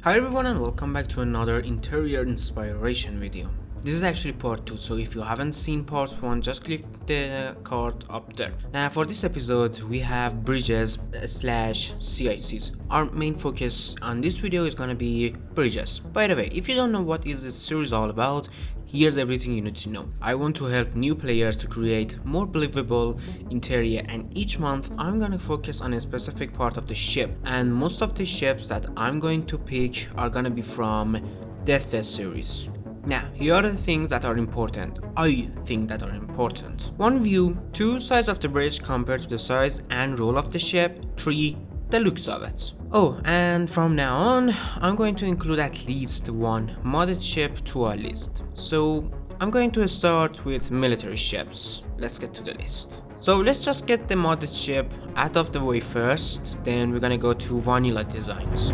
Hi everyone and welcome back to another interior inspiration video. This is actually part 2, so if you haven't seen part 1, just click the card up there. Now for this episode we have bridges slash CICs. Our main focus on this video is gonna be bridges. By the way, if you don't know what is this series all about, here's everything you need to know. I want to help new players to create more believable interior, and each month I'm gonna focus on a specific part of the ship, and most of the ships that I'm going to pick are gonna be from Death series. Now, here are the things that are important. I think that are important. 1 view, 2 sides of the bridge compared to the size and role of the ship, 3 the looks of it. Oh, and from now on, I'm going to include at least 1 modded ship to our list. So, I'm going to start with military ships. Let's get to the list. So let's just get the modded ship out of the way first, then we're gonna go to vanilla designs.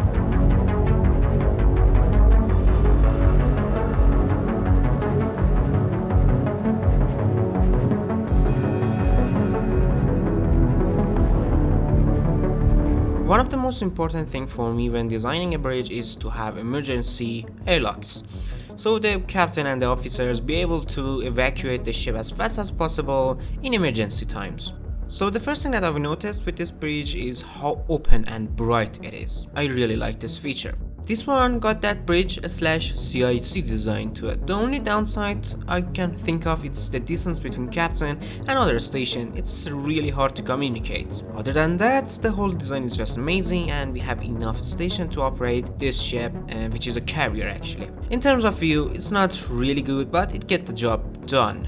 One of the most important things for me when designing a bridge is to have emergency airlocks, so the captain and the officers be able to evacuate the ship as fast as possible in emergency times. So the first thing that I've noticed with this bridge is how open and bright it is. I really like this feature. This one got that bridge slash CIC design to it. The only downside I can think of is the distance between captain and other station. It's really hard to communicate. Other than that, the whole design is just amazing, and we have enough station to operate this ship, which is a carrier actually. In terms of view, it's not really good, but it gets the job done.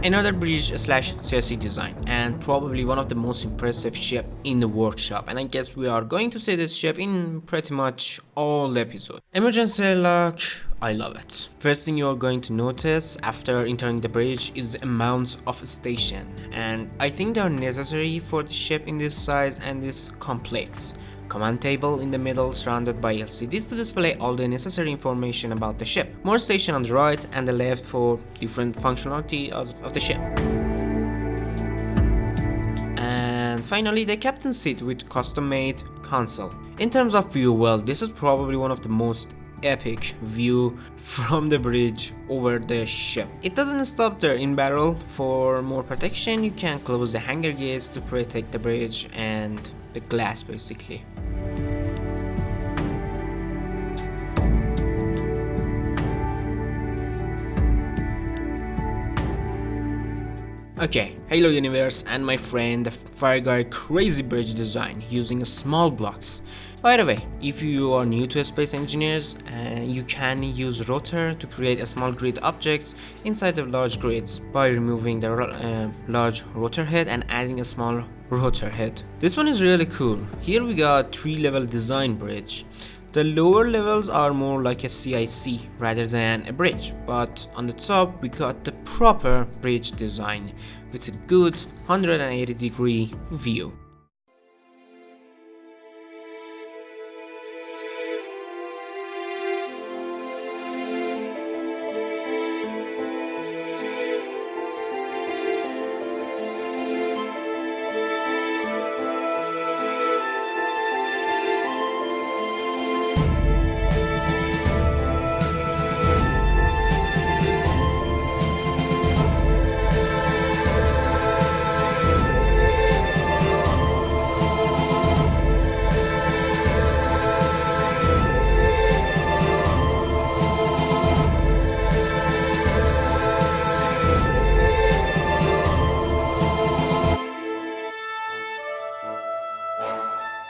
Another bridge slash CIC design, and probably one of the most impressive ship in the workshop, and I guess we are going to see this ship in pretty much all episodes. Emergency lock, I love it. First thing you're going to notice after entering the bridge is the amount of station, and I think they are necessary for the ship in this size and this complex. Command table in the middle surrounded by LCDs to display all the necessary information about the ship. More station on the right and the left for different functionality of the ship. And finally, the captain's seat with custom-made console. In terms of view, well, this is probably one of the most epic view from the bridge over the ship. It doesn't stop there. In battle, for more protection, you can close the hangar gates to protect the bridge and the glass basically. Okay, hello universe and my friend the Frigate crazy bridge design using small blocks. By the way, if you are new to space engineers, you can use rotor to create a small grid objects inside the large grids by removing the large rotor head and adding a small rotor head. This one is really cool. Here we got 3-level design bridge. The lower levels are more like a CIC rather than a bridge, but on the top we got the proper bridge design with a good 180-degree view.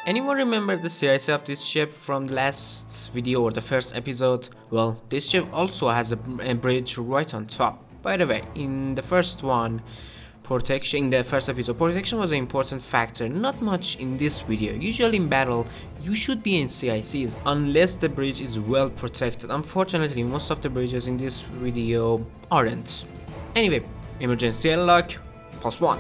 Anyone remember the CIC of this ship from the last video or the first episode? Well, this ship also has a bridge right on top. By the way, in the first one, protection in the first episode. Protection was an important factor, not much in this video. Usually in battle, you should be in CICs unless the bridge is well protected. Unfortunately, most of the bridges in this video aren't. Anyway, emergency airlock, +1.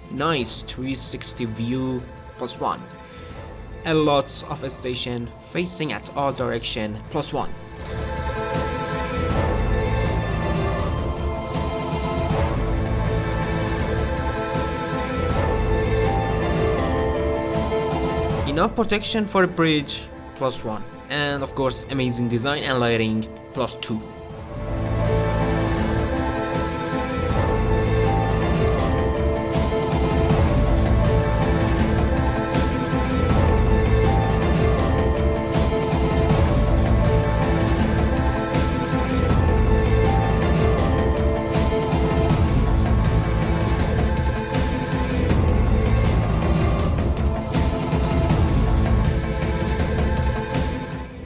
Nice 360 view, +1. A lot of station facing at all direction, +1. Enough protection for a bridge, +1. And of course, amazing design and lighting, +2.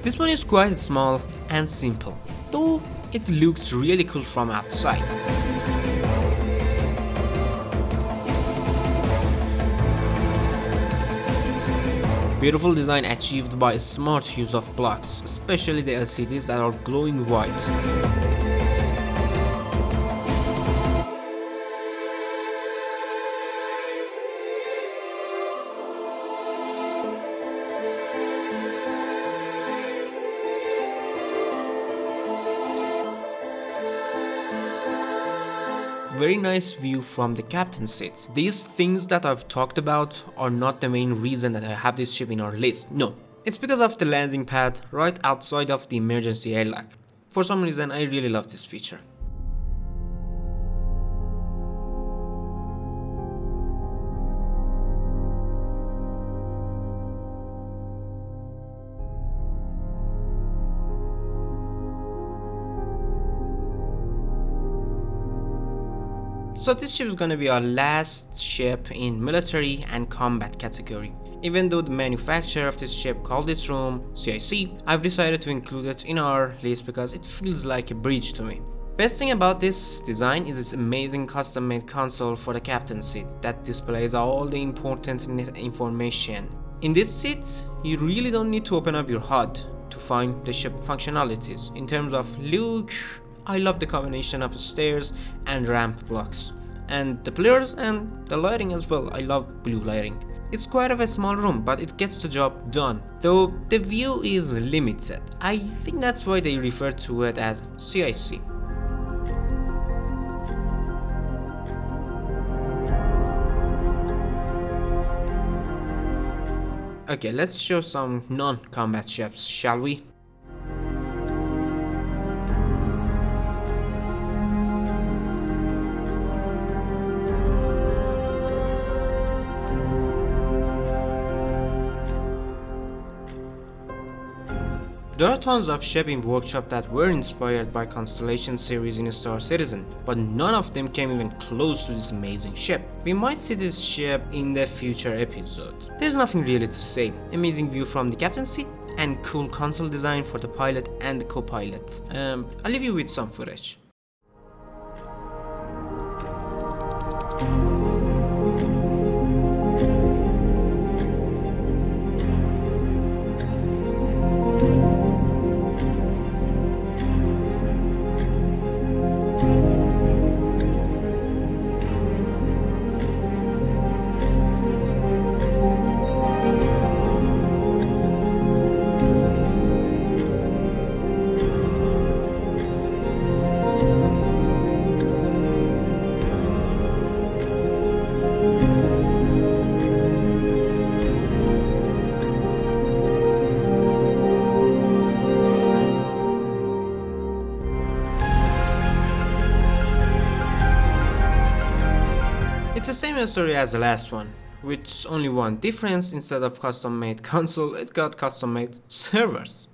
This one is quite small and simple, though it looks really cool from outside. Beautiful design achieved by a smart use of blocks, especially the LCDs that are glowing white. Very nice view from the captain's seat. These things that I've talked about are not the main reason that I have this ship in our list. No, it's because of the landing pad right outside of the emergency airlock. For some reason, I really love this feature. So this ship is gonna be our last ship in military and combat category. Even though the manufacturer of this ship called its room CIC, I've decided to include it in our list because it feels like a bridge to me. Best thing about this design is its amazing custom-made console for the captain's seat that displays all the important information. In this seat, you really don't need to open up your HUD to find the ship functionalities. In terms of look, I love the combination of stairs and ramp blocks. And the pillars and the lighting as well, I love blue lighting. It's quite of a small room, but it gets the job done. Though the view is limited. I think that's why they refer to it as CIC. Okay, let's show some non-combat ships, shall we? There are tons of ships in workshop that were inspired by Constellation series in Star Citizen, but none of them came even close to this amazing ship. We might see this ship in the future episode. There's nothing really to say. Amazing view from the captain's seat and cool console design for the pilot and the co-pilot. I'll leave you with some footage. It's the same story as the last one, with only one difference: instead of custom-made console, it got custom-made servers.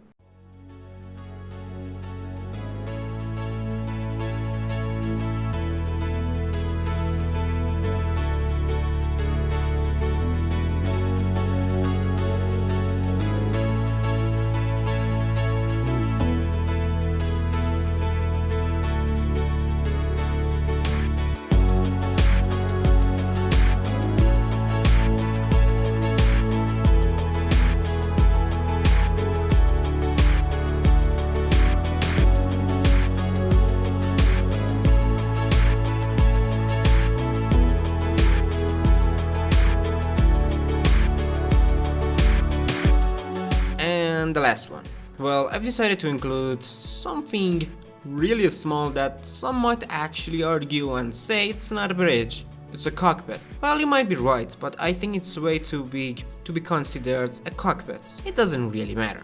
last one. Well, I've decided to include something really small that some might actually argue and say it's not a bridge, it's a cockpit. Well, you might be right, but I think it's way too big to be considered a cockpit. It doesn't really matter.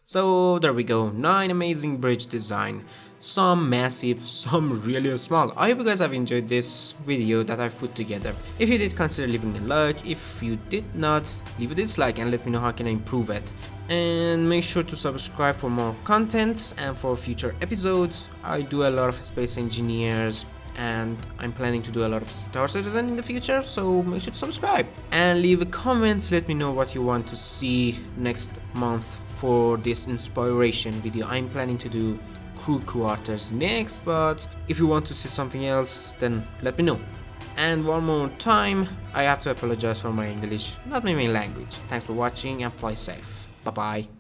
So there we go, 9 amazing bridge design, some massive, some really small. I hope you guys have enjoyed this video that I've put together. If you did, consider leaving a like. If you did not, leave a dislike and let me know how can I improve it. And make sure to subscribe for more content and for future episodes. I do a lot of space engineers and I'm planning to do a lot of Star Citizen in the future, so make sure to subscribe and leave a comment. Let me know what you want to see next month for this inspiration video. I'm planning to do crew quarters next, but if you want to see something else, then let me know. And one more time, I have to apologize for my English, not my main language. Thanks for watching and fly safe. Bye bye.